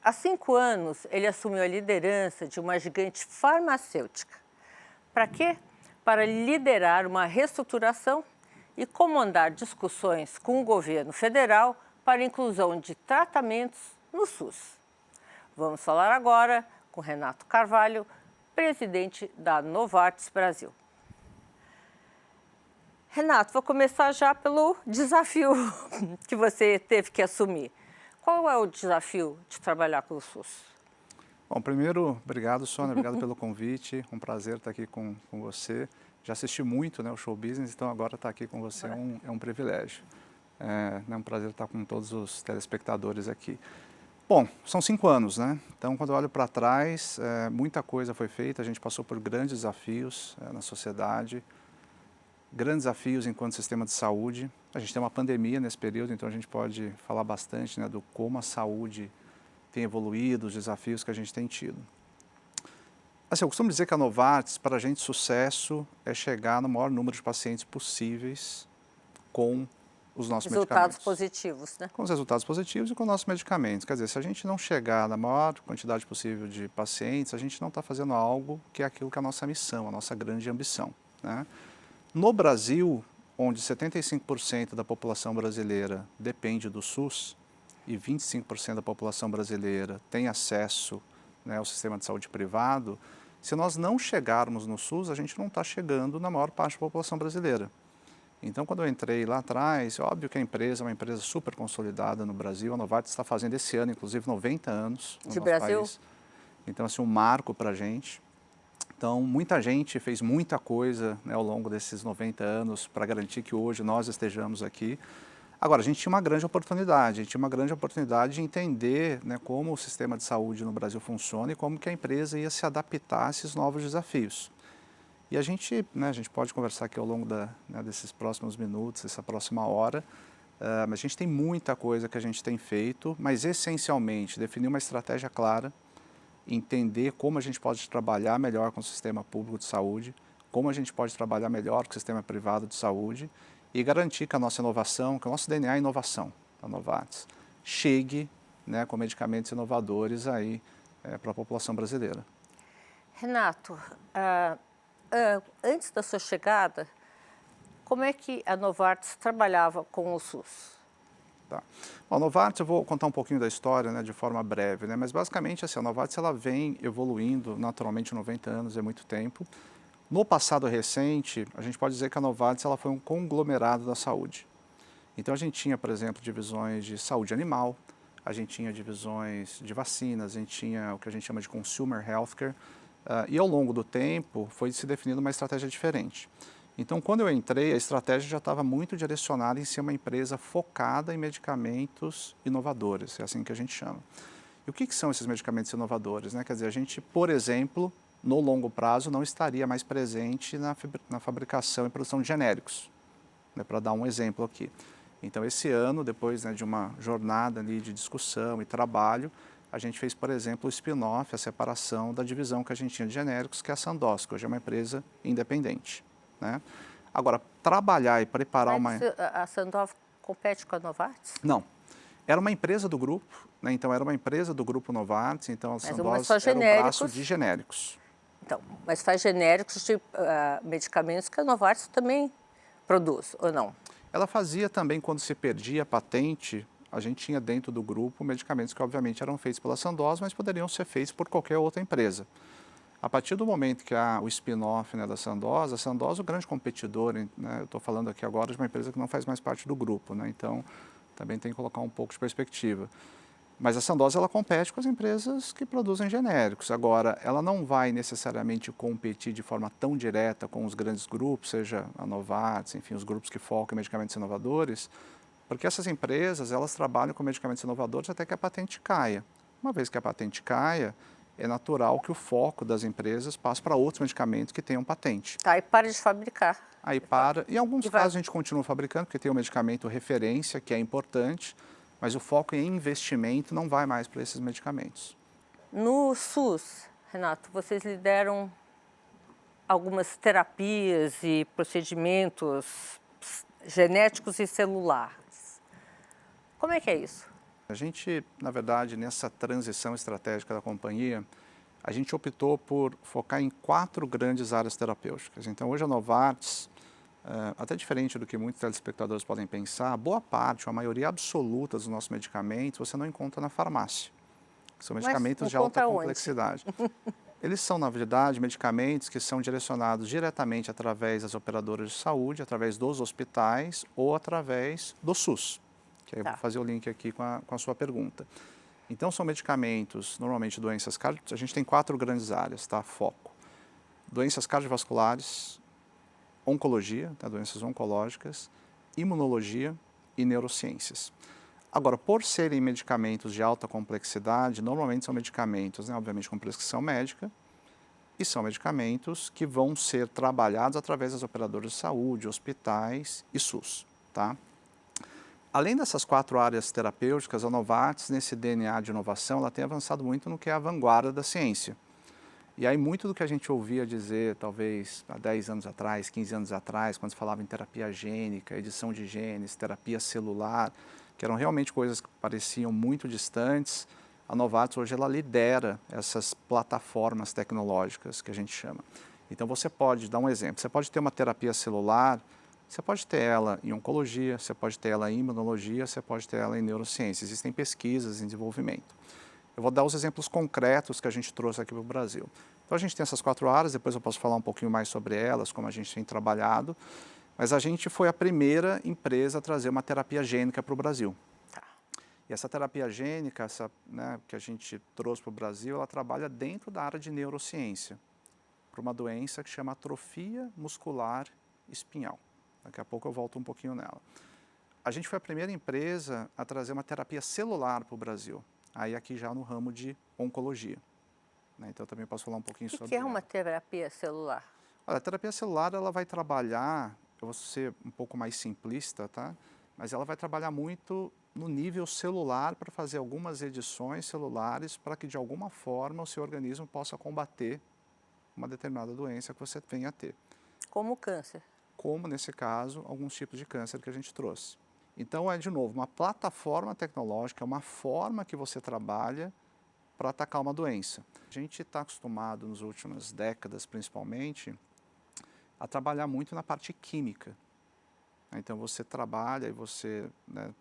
Há 5 anos, ele assumiu a liderança de uma gigante farmacêutica. Para quê? Para liderar uma reestruturação e comandar discussões com o governo federal para a inclusão de tratamentos no SUS. Vamos falar agora com Renato Carvalho, presidente da Novartis Brasil. Renato, vou começar já pelo desafio que você teve que assumir. Qual é o desafio de trabalhar com o SUS? Bom, primeiro, obrigado, Sônia, obrigado pelo convite, um prazer estar aqui com você. Já assisti muito, né, o Show Business, então agora estar aqui com você é um privilégio. É um prazer estar com todos os telespectadores aqui. Bom, são 5 anos, né? Então, quando eu olho para trás, muita coisa foi feita, a gente passou por grandes desafios na sociedade, grandes desafios enquanto sistema de saúde. A gente tem uma pandemia nesse período, então a gente pode falar bastante, né, do como a saúde tem evoluído, os desafios que a gente tem tido. Assim, eu costumo dizer que a Novartis, para a gente, sucesso é chegar no maior número de pacientes possíveis com os nossos medicamentos. Resultados positivos, né? Com os resultados positivos e com os nossos medicamentos. Quer dizer, se a gente não chegar na maior quantidade possível de pacientes, a gente não está fazendo algo que é aquilo que é a nossa missão, a nossa grande ambição, né? No Brasil, onde 75% da população brasileira depende do SUS e 25% da população brasileira tem acesso, né, ao sistema de saúde privado, se nós não chegarmos no SUS, a gente não está chegando na maior parte da população brasileira. Então, quando eu entrei lá atrás, é óbvio que a empresa é uma empresa super consolidada no Brasil, a Novartis está fazendo esse ano, inclusive, 90 anos no nosso país. Então, assim, um marco para a gente. Então, muita gente fez muita coisa, né, ao longo desses 90 anos para garantir que hoje nós estejamos aqui. Agora, a gente tinha uma grande oportunidade, de entender, né, como o sistema de saúde no Brasil funciona e como que a empresa ia se adaptar a esses novos desafios. E a gente pode conversar aqui ao longo desses próximos minutos, essa próxima hora, mas a gente tem muita coisa que a gente tem feito, mas essencialmente definir uma estratégia clara, entender como a gente pode trabalhar melhor com o sistema público de saúde, como a gente pode trabalhar melhor com o sistema privado de saúde e garantir que a nossa inovação, que o nosso DNA é inovação, a Novartis, chegue, né, com medicamentos inovadores aí para a população brasileira. Renato, antes da sua chegada, como é que a Novartis trabalhava com o SUS? Tá. Bom, a Novartis, eu vou contar um pouquinho da história, né, de forma breve, né, mas basicamente assim, a Novartis ela vem evoluindo naturalmente 90 anos, é muito tempo. No passado recente, a gente pode dizer que a Novartis ela foi um conglomerado da saúde. Então a gente tinha, por exemplo, divisões de saúde animal, a gente tinha divisões de vacinas, a gente tinha o que a gente chama de consumer healthcare, e ao longo do tempo foi se definindo uma estratégia diferente. Então, quando eu entrei, a estratégia já estava muito direcionada em ser uma empresa focada em medicamentos inovadores, é assim que a gente chama. E o que são esses medicamentos inovadores, né? Quer dizer, a gente, por exemplo, no longo prazo, não estaria mais presente na fabricação e produção de genéricos, né, para dar um exemplo aqui. Então, esse ano, depois, né, de uma jornada ali de discussão e trabalho, a gente fez, por exemplo, o spin-off, a separação da divisão que a gente tinha de genéricos, que é a Sandoz, que hoje é uma empresa independente, né? Agora, trabalhar e preparar Mas a Sandoz compete com a Novartis? Não. Era uma empresa do grupo, né? Então era uma empresa do grupo Novartis, então a Sandoz era o braço de genéricos. Então, mas faz genéricos de medicamentos que a Novartis também produz, ou não? Ela fazia também, quando se perdia a patente, a gente tinha dentro do grupo medicamentos que obviamente eram feitos pela Sandoz, mas poderiam ser feitos por qualquer outra empresa. A partir do momento que há o spin-off, né, da Sandoz, a Sandoz é o grande competidor, né, eu estou falando aqui agora de uma empresa que não faz mais parte do grupo, né, então também tem que colocar um pouco de perspectiva. Mas a Sandoz ela compete com as empresas que produzem genéricos. Agora, ela não vai necessariamente competir de forma tão direta com os grandes grupos, seja a Novartis, enfim, os grupos que focam em medicamentos inovadores, porque essas empresas elas trabalham com medicamentos inovadores até que a patente caia. Uma vez que a patente caia, é natural que o foco das empresas passe para outros medicamentos que tenham patente. Tá, e para de fabricar. Aí para, em alguns casos a gente continua fabricando, porque tem o medicamento referência, que é importante, mas o foco em investimento não vai mais para esses medicamentos. No SUS, Renato, vocês lideram algumas terapias e procedimentos genéticos e celulares. Como é que é isso? A gente, na verdade, nessa transição estratégica da companhia, a gente optou por focar em 4 grandes áreas terapêuticas. Então, hoje a Novartis, até diferente do que muitos telespectadores podem pensar, boa parte, a maioria absoluta dos nossos medicamentos você não encontra na farmácia. São medicamentos de alta complexidade. Eles são, na verdade, medicamentos que são direcionados diretamente através das operadoras de saúde, através dos hospitais ou através do SUS. Que aí eu vou fazer o link aqui com a sua pergunta. Então, são medicamentos, normalmente doenças cardiovasculares, a gente tem 4 grandes áreas, tá? Foco. Doenças cardiovasculares, oncologia, tá? Doenças oncológicas, imunologia e neurociências. Agora, por serem medicamentos de alta complexidade, normalmente são medicamentos, né, obviamente com prescrição médica, e são medicamentos que vão ser trabalhados através das operadoras de saúde, hospitais e SUS, tá? Além dessas 4 áreas terapêuticas, a Novartis, nesse DNA de inovação, ela tem avançado muito no que é a vanguarda da ciência. E aí muito do que a gente ouvia dizer, talvez há 10 anos atrás, 15 anos atrás, quando se falava em terapia gênica, edição de genes, terapia celular, que eram realmente coisas que pareciam muito distantes, a Novartis hoje ela lidera essas plataformas tecnológicas que a gente chama. Então você pode, dar um exemplo, você pode ter uma terapia celular, você pode ter ela em oncologia, você pode ter ela em imunologia, você pode ter ela em neurociência. Existem pesquisas em desenvolvimento. Eu vou dar os exemplos concretos que a gente trouxe aqui para o Brasil. Então a gente tem essas 4 áreas, depois eu posso falar um pouquinho mais sobre elas, como a gente tem trabalhado, mas a gente foi a primeira empresa a trazer uma terapia gênica para o Brasil. E essa terapia gênica, né, que a gente trouxe para o Brasil, ela trabalha dentro da área de neurociência, para uma doença que chama atrofia muscular espinhal. Daqui a pouco eu volto um pouquinho nela. A gente foi a primeira empresa a trazer uma terapia celular para o Brasil, aí aqui já no ramo de oncologia. Né? Então eu também posso falar um pouquinho sobre O que é uma terapia celular? Olha, a terapia celular ela vai trabalhar, eu vou ser um pouco mais simplista, tá? Mas ela vai trabalhar muito no nível celular para fazer algumas edições celulares para que de alguma forma o seu organismo possa combater uma determinada doença que você venha a ter. Como o câncer. Como, nesse caso, alguns tipos de câncer que a gente trouxe. Então, é, de novo, uma plataforma tecnológica, uma forma que você trabalha para atacar uma doença. A gente está acostumado, nas últimas décadas principalmente, a trabalhar muito na parte química. Então, você trabalha e você, né,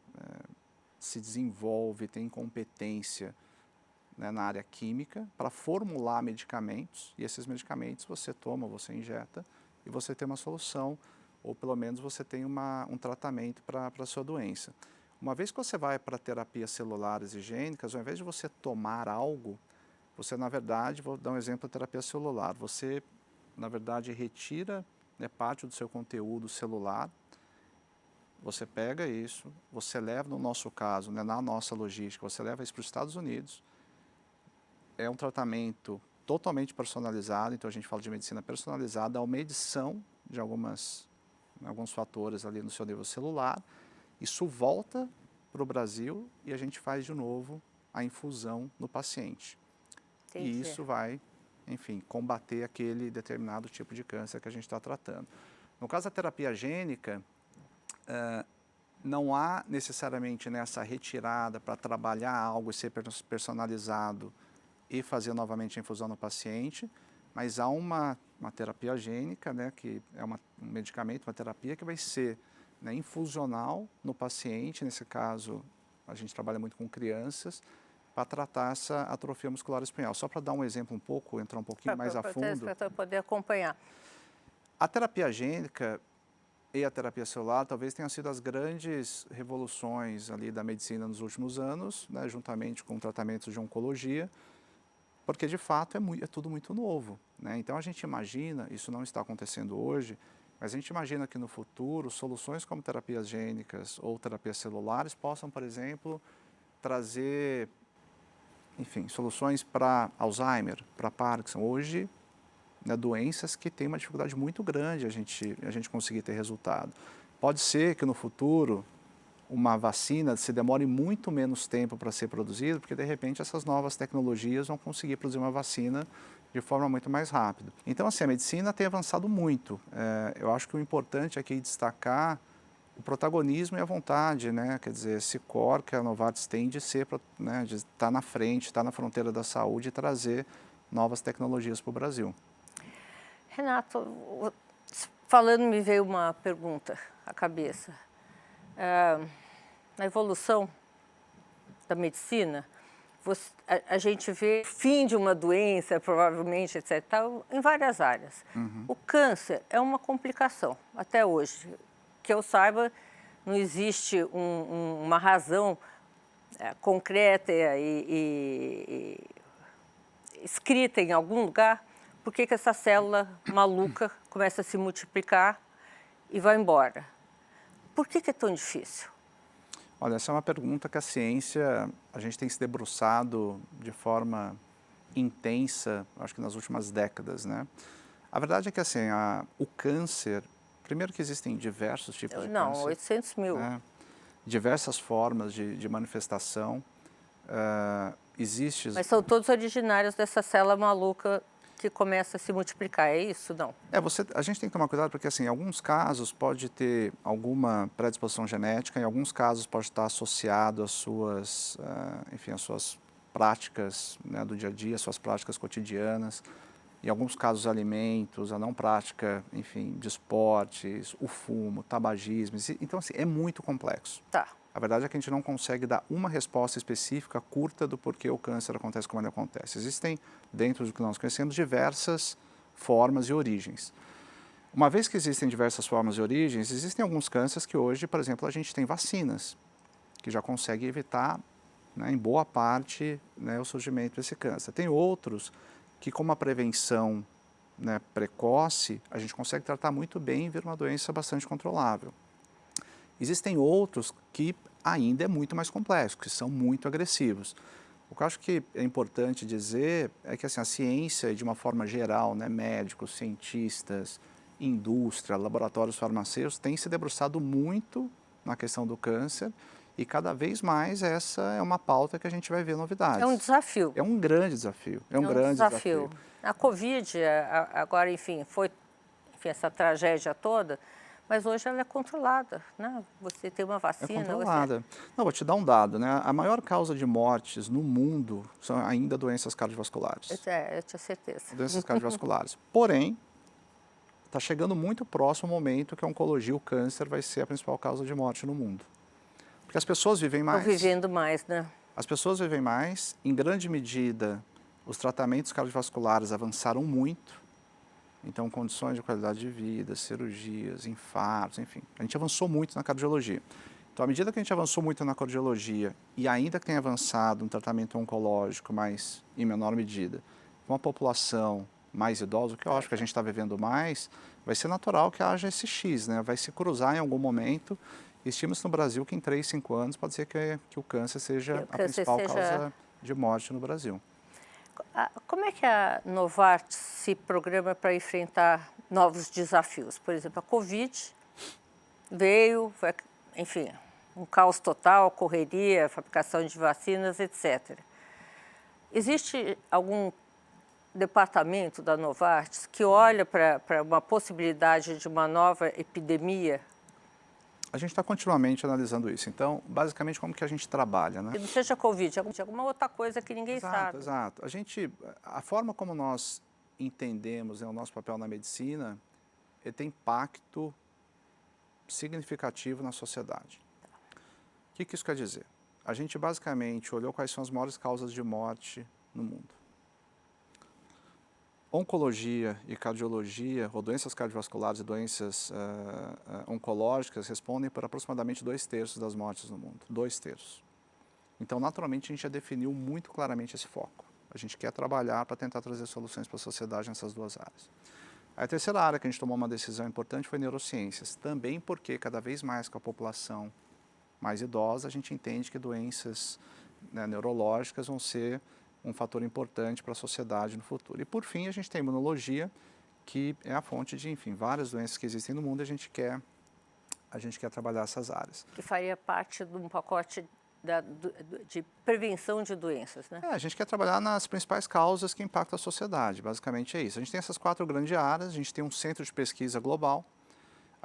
se desenvolve, tem competência, né, na área química para formular medicamentos, e esses medicamentos você toma, você injeta, e você tem uma solução, ou pelo menos você tem um tratamento para a sua doença. Uma vez que você vai para terapias celulares e gênicas, ao invés de você tomar algo, você, na verdade, vou dar um exemplo da terapia celular, você, na verdade, retira, né, parte do seu conteúdo celular, você pega isso, você leva, no nosso caso, né, na nossa logística, você leva isso para os Estados Unidos, é um tratamento totalmente personalizado, então a gente fala de medicina personalizada, é uma edição de alguns fatores ali no seu nível celular, isso volta para o Brasil e a gente faz de novo a infusão no paciente. Entendi. E isso vai, enfim, combater aquele determinado tipo de câncer que a gente está tratando. No caso da terapia gênica, não há necessariamente nessa retirada para trabalhar algo e ser personalizado e fazer novamente a infusão no paciente, mas há uma terapia gênica, né, que é um medicamento, uma terapia que vai ser, né, infusional no paciente, nesse caso a gente trabalha muito com crianças, para tratar essa atrofia muscular espinhal. Só para dar um exemplo um pouco, entrar um pouquinho mais a fundo. Para poder acompanhar. A terapia gênica e a terapia celular talvez tenham sido as grandes revoluções ali da medicina nos últimos anos, né, juntamente com tratamentos de oncologia, porque de fato é tudo muito novo. Né? Então a gente imagina, isso não está acontecendo hoje, mas a gente imagina que no futuro soluções como terapias gênicas ou terapias celulares possam, por exemplo, trazer, enfim, soluções para Alzheimer, para Parkinson. Hoje, né, doenças que têm uma dificuldade muito grande a gente conseguir ter resultado. Pode ser que no futuro uma vacina se demore muito menos tempo para ser produzida, porque de repente essas novas tecnologias vão conseguir produzir uma vacina de forma muito mais rápida. Então, assim, a medicina tem avançado muito. Eu acho que o importante aqui é destacar o protagonismo e a vontade, né? Quer dizer, esse core que a Novartis tem de ser, né, de estar na frente, estar na fronteira da saúde e trazer novas tecnologias para o Brasil. Renato, falando, me veio uma pergunta à cabeça. Na evolução da medicina, a gente vê o fim de uma doença, provavelmente, etc., em várias áreas. O câncer é uma complicação, até hoje. Que eu saiba, não existe uma razão concreta e escrita em algum lugar por que essa célula maluca começa a se multiplicar e vai embora. Por que é tão difícil? Olha, essa é uma pergunta que a ciência, a gente tem se debruçado de forma intensa, acho que nas últimas décadas, né? A verdade é que, assim, o câncer, primeiro que existem diversos tipos de Não, câncer. 800 mil. Né? Diversas formas de manifestação. Mas são todos originários dessa célula maluca que começa a se multiplicar, é isso? Não? A gente tem que tomar cuidado porque, assim, em alguns casos pode ter alguma predisposição genética, em alguns casos pode estar associado às suas, enfim, às suas práticas, né, do dia a dia, às suas práticas cotidianas, em alguns casos alimentos, a não prática, enfim, de esportes, o fumo, tabagismo. Então, assim, é muito complexo. Tá. A verdade é que a gente não consegue dar uma resposta específica, curta, do porquê o câncer acontece como ele acontece. Existem, dentro do que nós conhecemos, diversas formas e origens. Uma vez que existem diversas formas e origens, existem alguns cânceres que hoje, por exemplo, a gente tem vacinas, que já conseguem evitar, né, em boa parte, né, o surgimento desse câncer. Tem outros que, com uma prevenção, né, precoce, a gente consegue tratar muito bem e vir uma doença bastante controlável. Existem outros que ainda é muito mais complexo, que são muito agressivos. O que eu acho que é importante dizer é que, assim, a ciência, de uma forma geral, né, médicos, cientistas, indústria, laboratórios farmacêuticos, têm se debruçado muito na questão do câncer e cada vez mais essa é uma pauta que a gente vai ver novidades. É um desafio. É um grande desafio. É um grande desafio. A Covid, agora, enfim, foi essa tragédia toda, mas hoje ela é controlada, né? Você tem uma vacina. É controlada. Não, vou te dar um dado, né? A maior causa de mortes no mundo são ainda doenças cardiovasculares. Eu tinha certeza. Doenças cardiovasculares. Porém, está chegando muito próximo o momento que a oncologia, o câncer, vai ser a principal causa de morte no mundo. Porque as pessoas vivem mais. Estão vivendo mais, né? As pessoas vivem mais. Em grande medida, os tratamentos cardiovasculares avançaram muito. Então, condições de qualidade de vida, cirurgias, infartos, enfim. A gente avançou muito na cardiologia. Então, à medida que a gente avançou muito na cardiologia e ainda que tenha avançado um tratamento oncológico, mas em menor medida, com a população mais idosa, o que eu acho que a gente está vivendo mais, vai ser natural que haja esse X, né? Vai se cruzar em algum momento. Estima-se no Brasil que em 3, 5 anos pode ser que o câncer seja a principal causa de morte no Brasil. Como é que a Novartis se programa para enfrentar novos desafios? Por exemplo, a Covid veio, enfim, um caos total, correria, fabricação de vacinas, etc. Existe algum departamento da Novartis que olha para uma possibilidade de uma nova epidemia? A gente está continuamente analisando isso. Então, basicamente, como que a gente trabalha, né? Que não seja Covid, alguma outra coisa que ninguém sabe. Exato. A forma como nós entendemos, né, o nosso papel na medicina, ele tem impacto significativo na sociedade. O que isso quer dizer? A gente basicamente olhou quais são as maiores causas de morte no mundo. Oncologia e cardiologia, ou doenças cardiovasculares e doenças oncológicas, respondem por aproximadamente 2/3 das mortes no mundo. 2/3. Então, naturalmente, a gente já definiu muito claramente esse foco. A gente quer trabalhar para tentar trazer soluções para a sociedade nessas duas áreas. A terceira área que a gente tomou uma decisão importante foi neurociências. Também porque, cada vez mais com a população mais idosa, a gente entende que doenças, né, neurológicas vão ser um fator importante para a sociedade no futuro. E, por fim, a gente tem a imunologia, que é a fonte de, enfim, várias doenças que existem no mundo e a gente quer trabalhar essas áreas. Que faria parte de um pacote de prevenção de doenças, né? A gente quer trabalhar nas principais causas que impactam a sociedade, basicamente é isso. A gente tem essas 4 grandes áreas, a gente tem um centro de pesquisa global,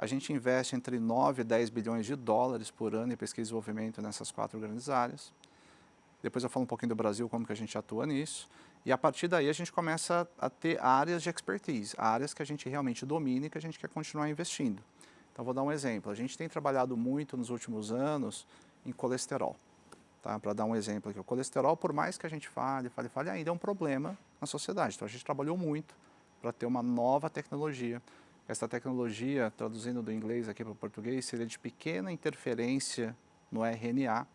A gente investe entre 9 e 10 bilhões de dólares por ano em pesquisa e desenvolvimento nessas 4 grandes áreas. Depois eu falo um pouquinho do Brasil, como que a gente atua nisso. E a partir daí a gente começa a ter áreas de expertise, áreas que a gente realmente domina e que a gente quer continuar investindo. Então vou dar um exemplo. A gente tem trabalhado muito nos últimos anos em colesterol. Tá? Para dar um exemplo aqui, o colesterol, por mais que a gente fale, ainda é um problema na sociedade. Então a gente trabalhou muito para ter uma nova tecnologia. Essa tecnologia, traduzindo do inglês aqui para o português, seria de pequena interferência no RNA,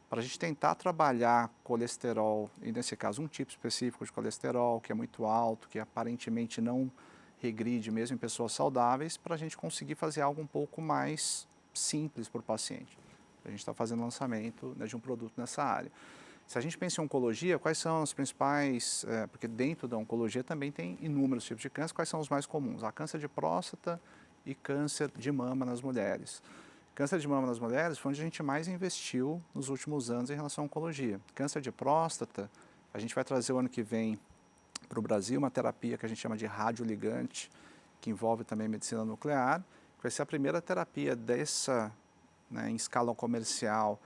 para a gente tentar trabalhar colesterol, e nesse caso um tipo específico de colesterol, que é muito alto, que aparentemente não regride mesmo em pessoas saudáveis, para a gente conseguir fazer algo um pouco mais simples para o paciente. A gente está fazendo lançamento, né, de um produto nessa área. Se a gente pensa em oncologia, quais são os principais, porque dentro da oncologia também tem inúmeros tipos de câncer, quais são os mais comuns? A câncer de próstata e câncer de mama nas mulheres. Câncer de mama nas mulheres foi onde a gente mais investiu nos últimos anos em relação à oncologia. Câncer de próstata, a gente vai trazer o ano que vem para o Brasil uma terapia que a gente chama de radioligante, que envolve também medicina nuclear, que vai ser a primeira terapia dessa, né, em escala comercial,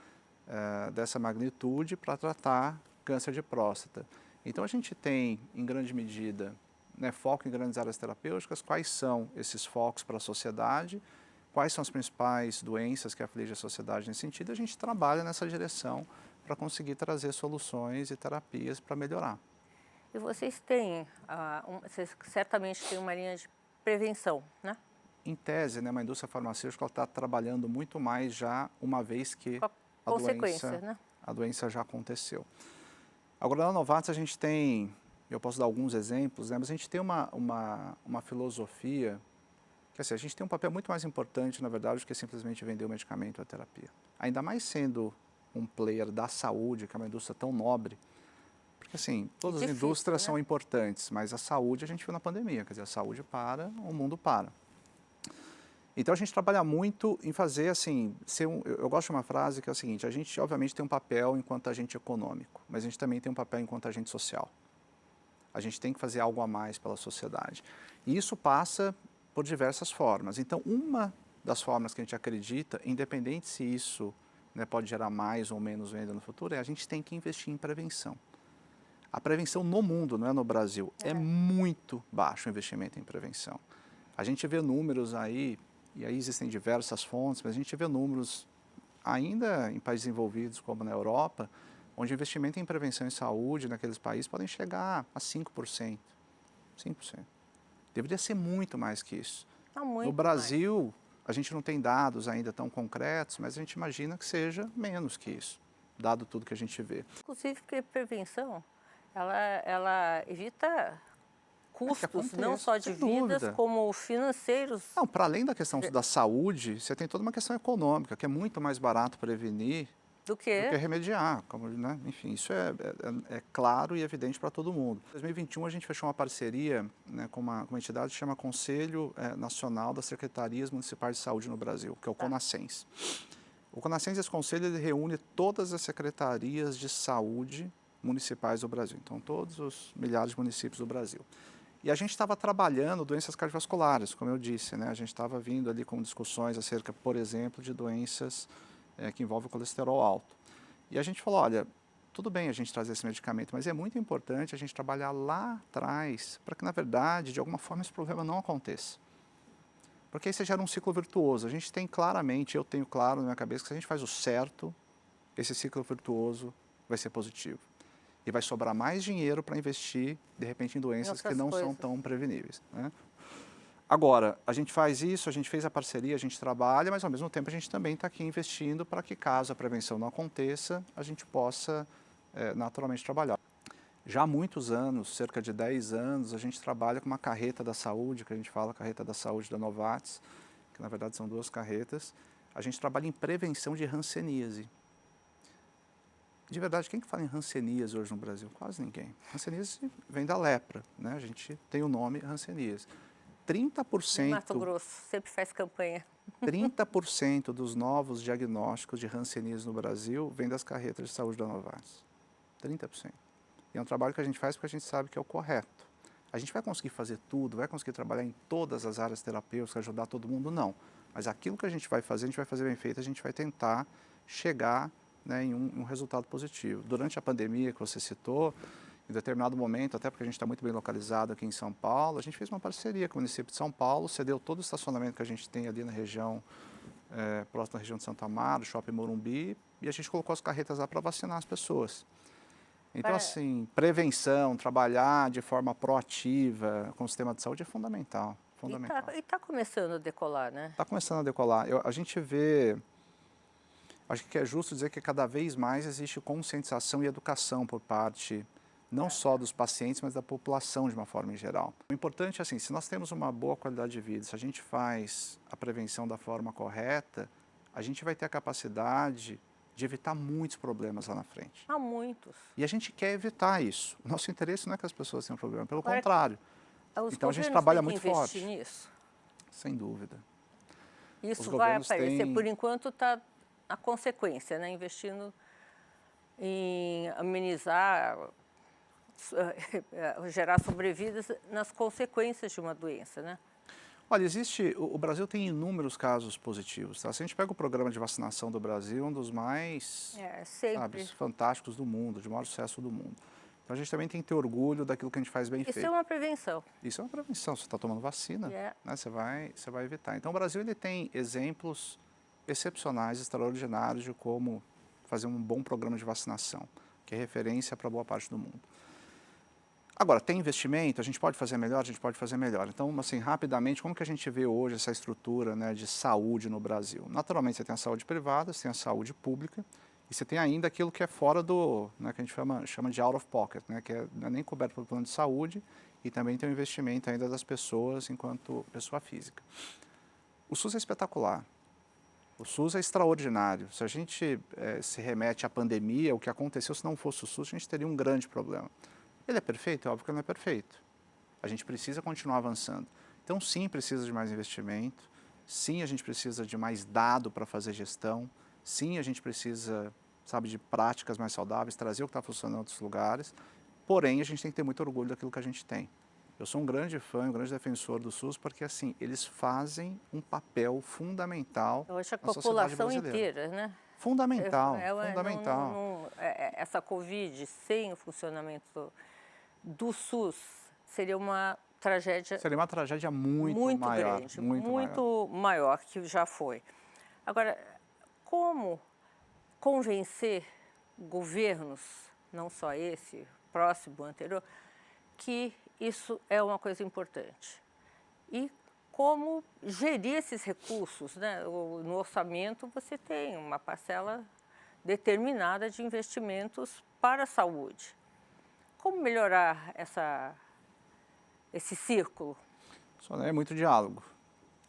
dessa magnitude para tratar câncer de próstata. Então a gente tem, em grande medida, né, foco em grandes áreas terapêuticas, quais são esses focos para a sociedade, quais são as principais doenças que afligem a sociedade nesse sentido, a gente trabalha nessa direção para conseguir trazer soluções e terapias para melhorar. E vocês têm, vocês certamente têm uma linha de prevenção, né? Em tese, né, uma indústria farmacêutica está trabalhando muito mais já uma vez que Com consequência, né? a doença já aconteceu. Agora, na Novartis a gente tem, eu posso dar alguns exemplos, né, mas a gente tem uma filosofia que assim, a gente tem um papel muito mais importante, na verdade, do que simplesmente vender o medicamento ou a terapia. Ainda mais sendo um player da saúde, que é uma indústria tão nobre, porque assim, todas as indústrias são importantes, mas a saúde a gente viu na pandemia, quer dizer, a saúde para, o mundo para. Então a gente trabalha muito em fazer assim, eu gosto de uma frase que é o seguinte, a gente obviamente tem um papel enquanto agente econômico, mas a gente também tem um papel enquanto agente social. A gente tem que fazer algo a mais pela sociedade. E isso passa por diversas formas. Então uma das formas que a gente acredita, independente se isso, né, pode gerar mais ou menos venda no futuro, é a gente tem que investir em prevenção. A prevenção no mundo, não é no Brasil, é muito baixo o investimento em prevenção. A gente vê números aí, e aí existem diversas fontes, mas a gente vê números ainda em países desenvolvidos como na Europa, onde o investimento em prevenção e saúde naqueles países podem chegar a 5%. 5%. Deveria ser muito mais que isso. No Brasil, a gente não tem dados ainda tão concretos, mas a gente imagina que seja menos que isso, dado tudo que a gente vê. Inclusive porque prevenção, ela evita custos, não só de vidas, como financeiros. Não, para além da questão da saúde, você tem toda uma questão econômica, que é muito mais barato prevenir do que remediar. Como, né? Enfim, isso é claro e evidente para todo mundo. Em 2021, a gente fechou uma parceria, né, com uma entidade que chama Conselho Nacional das Secretarias Municipais de Saúde no Brasil, que é o CONASCENS. O CONASCENS, esse conselho, ele reúne todas as secretarias de saúde municipais do Brasil. Então, todos os milhares de municípios do Brasil. E a gente estava trabalhando doenças cardiovasculares, como eu disse, né? A gente estava vindo ali com discussões acerca, por exemplo, de doenças que envolvem o colesterol alto. E a gente falou, olha, tudo bem a gente trazer esse medicamento, mas é muito importante a gente trabalhar lá atrás para que, na verdade, de alguma forma esse problema não aconteça. Porque aí você gera um ciclo virtuoso. A gente tem claramente, eu tenho claro na minha cabeça que se a gente faz o certo, esse ciclo virtuoso vai ser positivo. E vai sobrar mais dinheiro para investir, de repente, em doenças que não são tão preveníveis, né? Agora, a gente faz isso, a gente fez a parceria, a gente trabalha, mas ao mesmo tempo a gente também está aqui investindo para que, caso a prevenção não aconteça, a gente possa naturalmente trabalhar. Já há muitos anos, cerca de 10 anos, a gente trabalha com uma carreta da saúde, que a gente fala carreta da saúde da Novartis, que na verdade são 2 carretas. A gente trabalha em prevenção de hanseníase. De verdade, quem que fala em hanseníase hoje no Brasil? Quase ninguém. Hanseníase vem da lepra, né? A gente tem o nome hanseníase. 30%... Mato Grosso sempre faz campanha. 30% dos novos diagnósticos de hanseníase no Brasil vem das carretas de saúde da Novartis. 30%. E é um trabalho que a gente faz porque a gente sabe que é o correto. A gente vai conseguir fazer tudo, vai conseguir trabalhar em todas as áreas terapêuticas, ajudar todo mundo? Não. Mas aquilo que a gente vai fazer bem feito, a gente vai tentar chegar, né, em um resultado positivo. Durante a pandemia que você citou, em determinado momento, até porque a gente está muito bem localizado aqui em São Paulo, a gente fez uma parceria com o município de São Paulo, cedeu todo o estacionamento que a gente tem ali na região, próximo da região de Santo Amaro, Shopping Morumbi, e a gente colocou as carretas lá para vacinar as pessoas. Então, assim, prevenção, trabalhar de forma proativa com o sistema de saúde é fundamental. Fundamental. E tá começando a decolar, né? Está começando a decolar. A gente vê, acho que é justo dizer que cada vez mais existe conscientização e educação por parte não só dos pacientes, mas da população de uma forma em geral. O importante é assim, se nós temos uma boa qualidade de vida, se a gente faz a prevenção da forma correta, a gente vai ter a capacidade de evitar muitos problemas lá na frente. Há muitos. E a gente quer evitar isso. O nosso interesse não é que as pessoas tenham problema, pelo Agora, contrário. Então a gente trabalha muito forte. Investir nisso. Sem dúvida. Isso vai aparecer. Por enquanto está a consequência, né? Investindo em amenizar, gerar sobrevidas nas consequências de uma doença, né? Olha, o Brasil tem inúmeros casos positivos, tá? Se a gente pega o programa de vacinação do Brasil, é um dos mais fantásticos do mundo, de maior sucesso do mundo. Então a gente também tem que ter orgulho daquilo que a gente faz bem feito. Isso é uma prevenção. Isso é uma prevenção, você está tomando vacina, né? Você vai evitar. Então o Brasil ele tem exemplos excepcionais, extraordinários de como fazer um bom programa de vacinação, que é referência para boa parte do mundo. Agora, tem investimento, a gente pode fazer melhor, a gente pode fazer melhor. Então, assim, rapidamente, como que a gente vê hoje essa estrutura, né, de saúde no Brasil? Naturalmente, você tem a saúde privada, você tem a saúde pública, e você tem ainda aquilo que é fora do, né, que a gente chama de out of pocket, né, que não é nem coberto pelo plano de saúde, e também tem o investimento ainda das pessoas enquanto pessoa física. O SUS é espetacular. O SUS é extraordinário. Se a gente se remete à pandemia, o que aconteceu se não fosse o SUS, a gente teria um grande problema. Ele é perfeito? É óbvio que ele não é perfeito. A gente precisa continuar avançando. Então, sim, precisa de mais investimento. Sim, a gente precisa de mais dado para fazer gestão. Sim, a gente precisa, sabe, de práticas mais saudáveis, trazer o que está funcionando em outros lugares. Porém, a gente tem que ter muito orgulho daquilo que a gente tem. Eu sou um grande fã, um grande defensor do SUS, porque, assim, eles fazem um papel fundamental na sociedade brasileira. Eu acho que a população inteira, né? Fundamental, fundamental. Essa Covid sem o funcionamento do SUS seria uma tragédia... Seria uma tragédia muito maior. Grande, muito maior que já foi. Agora, como convencer governos, não só esse, próximo, anterior, que isso é uma coisa importante? E como gerir esses recursos, né? No orçamento você tem uma parcela determinada de investimentos para a saúde. Como melhorar esse círculo? Só é muito diálogo.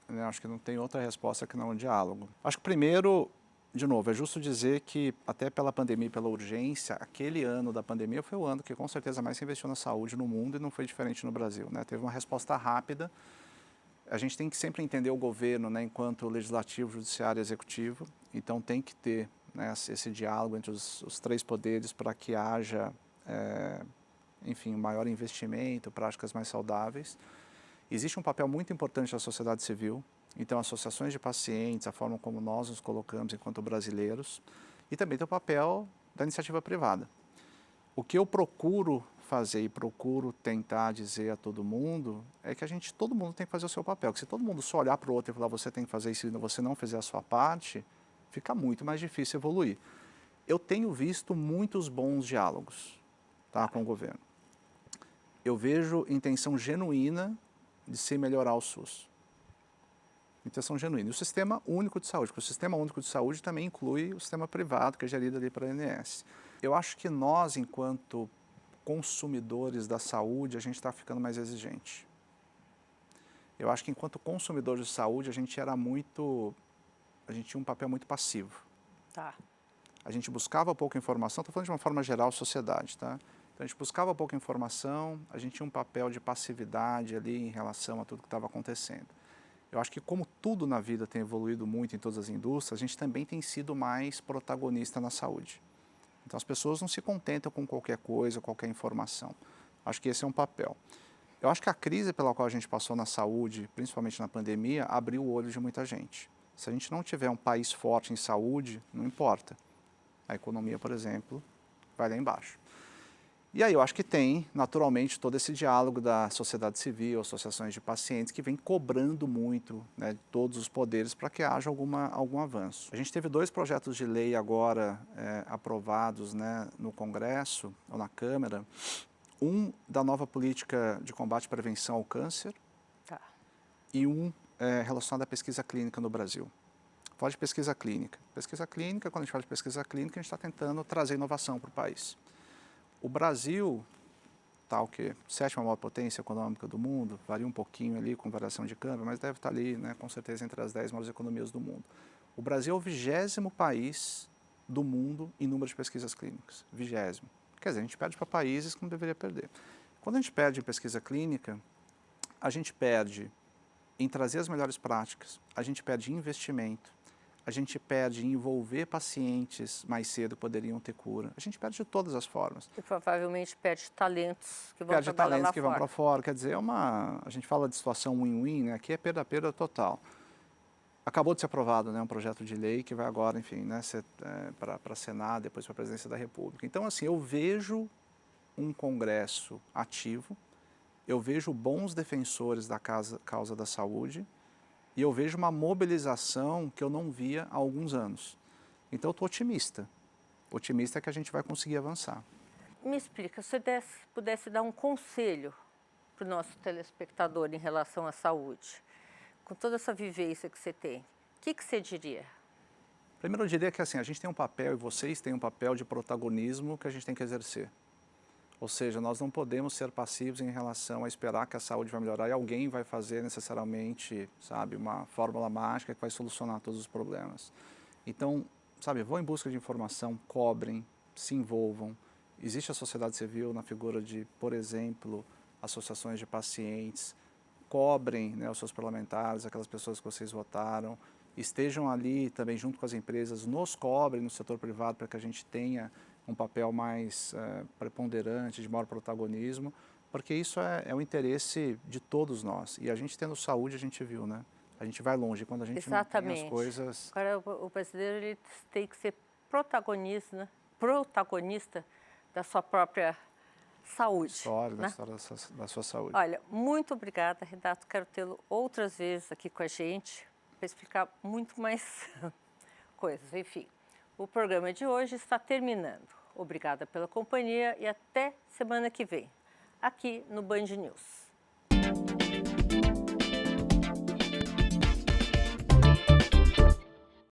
Eu acho que não tem outra resposta que não o diálogo. Acho que primeiro, de novo, é justo dizer que até pela pandemia, pela urgência, aquele ano da pandemia foi o ano que com certeza mais se investiu na saúde no mundo e não foi diferente no Brasil, né? Teve uma resposta rápida. A gente tem que sempre entender o governo, né, enquanto legislativo, judiciário e executivo, então tem que ter, né, esse diálogo entre os três poderes para que haja, enfim, um maior investimento, práticas mais saudáveis. Existe um papel muito importante da sociedade civil, então associações de pacientes, a forma como nós nos colocamos enquanto brasileiros, e também tem o papel da iniciativa privada. O que eu procuro fazer e procuro tentar dizer a todo mundo é que todo mundo tem que fazer o seu papel. Que se todo mundo só olhar para o outro e falar você tem que fazer isso e você não fizer a sua parte, fica muito mais difícil evoluir. Eu tenho visto muitos bons diálogos, tá, com o governo. Eu vejo intenção genuína de se melhorar o SUS. Intenção genuína. E o Sistema Único de Saúde, porque o Sistema Único de Saúde também inclui o sistema privado, que é gerido ali pela ANS. Eu acho que nós, enquanto consumidores da saúde, a gente está ficando mais exigente. Eu acho que enquanto consumidores de saúde, a gente tinha um papel muito passivo. Tá. A gente buscava pouca informação, estou falando de uma forma geral, sociedade, tá? Então a gente buscava pouca informação, a gente tinha um papel de passividade ali em relação a tudo que estava acontecendo. Eu acho que como tudo na vida tem evoluído muito em todas as indústrias, a gente também tem sido mais protagonista na saúde. Então as pessoas não se contentam com qualquer coisa, qualquer informação. Acho que esse é um papel. Eu acho que a crise pela qual a gente passou na saúde, principalmente na pandemia, abriu o olho de muita gente. Se a gente não tiver um país forte em saúde, não importa. A economia, por exemplo, vai lá embaixo. E aí eu acho que tem, naturalmente, todo esse diálogo da sociedade civil, associações de pacientes, que vem cobrando muito, né, de todos os poderes para que haja algum avanço. A gente teve 2 projetos de lei agora aprovados, né, no Congresso, ou na Câmara. Um da nova política de combate e prevenção ao câncer, Tá. e um relacionado à pesquisa clínica no Brasil. Fala de pesquisa clínica. Pesquisa clínica, quando a gente fala de pesquisa clínica, a gente está tentando trazer inovação para o país. O Brasil está o quê? 7ª maior potência econômica do mundo, varia um pouquinho ali com variação de câmbio, mas deve estar ali, né, com certeza, entre as 10 maiores economias do mundo. O Brasil é o 20º país do mundo em número de pesquisas clínicas. 20º. Quer dizer, a gente perde para países que não deveria perder. Quando a gente perde em pesquisa clínica, a gente perde em trazer as melhores práticas, a gente perde em investimento, a gente perde em envolver pacientes mais cedo que poderiam ter cura, a gente perde de todas as formas. E provavelmente perde talentos que vão Perde trabalhar talentos lá que vão fora. para fora, quer dizer, a gente fala de situação win-win, né? Aqui é perda-perda total. Acabou de ser aprovado, né, um projeto de lei que vai agora, enfim, né, para Senado, depois para a Presidência da República. Então, assim, eu vejo um Congresso ativo, eu vejo bons defensores da causa da saúde e eu vejo uma mobilização que eu não via há alguns anos. Então eu estou otimista. Otimista é que a gente vai conseguir avançar. Me explica, se você pudesse dar um conselho para o nosso telespectador em relação à saúde, com toda essa vivência que você tem, o que você diria? Primeiro eu diria que assim, a gente tem um papel e vocês têm um papel de protagonismo que a gente tem que exercer. Ou seja, nós não podemos ser passivos em relação a esperar que a saúde vai melhorar e alguém vai fazer necessariamente, sabe, uma fórmula mágica que vai solucionar todos os problemas. Então, sabe, vão em busca de informação, cobrem, se envolvam. Existe a sociedade civil na figura de, por exemplo, associações de pacientes, cobrem, né, os seus parlamentares, aquelas pessoas que vocês votaram, estejam ali também junto com as empresas, nos cobrem no setor privado para que a gente tenha um papel mais preponderante, de maior protagonismo, porque isso é o interesse de todos nós. E a gente tendo saúde, a gente viu, né? A gente vai longe quando a gente não tem as coisas... Agora, o brasileiro ele tem que ser protagonista da sua própria saúde. História, né? da história da sua saúde. Olha, muito obrigada, Renato. Quero tê-lo outras vezes aqui com a gente para explicar muito mais coisas. Enfim, o programa de hoje está terminando. Obrigada pela companhia e até semana que vem, aqui no Band News.